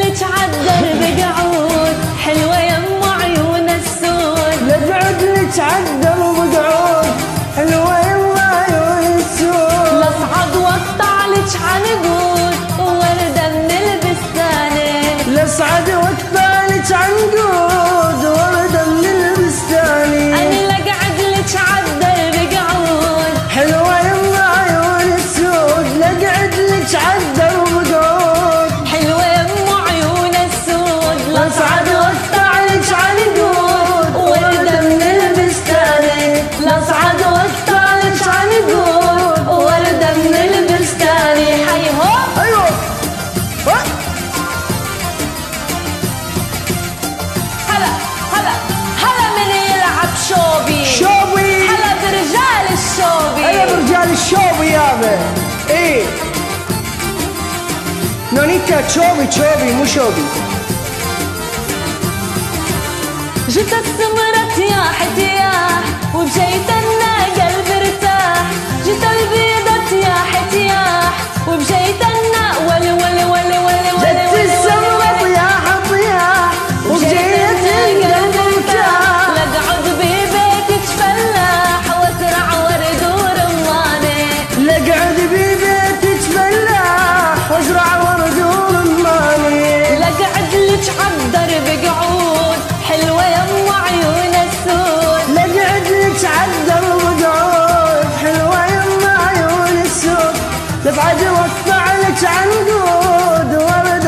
لك عالدرب قعود حلوة يم عيون السود. لقعد لك عالدرب قعود حلوة يم عيون السود. لاصعد واقطع لك عنقود ووردة من البستانة. لاصعد واقطع لك عنقود ووردة من البستانة. أنا لقعد لك عالدرب قعود حلوة يم عيون السود. لقعد لك عالدرب قعود حلوة يم عيون السود. لاصعد واقطع لك عنقود ووردة من البستانة. لاصعد واقطع لك عنقود ووردة من البستانة. حي هو ايوه هلا هلا هلا من يلعب شوبي. شوبي. هلا برجال الشوبي. انا برجال الشوبي يابا. ايه نونيكا تشوبي مو شوبي. جت السمرة تياح تياح وبجيت انا قلبي ارتاح. جت البيضة تياح تياح وبجيت انا ولي ولي ولي ولي ولي جت السمرة طياح طياح وجيت القلب ارتاح. لقعد ببيتك فلاح وازرع ورد ورمانة. لقعد ببيتك فلاح وازرع ورد ورماني. لقعد لك عالدرب قعود حلوة يم عيون السود. لقعد لك عالدرب قعود حلوة يم عيون السود. لبعد واقطع لك عنقود ورد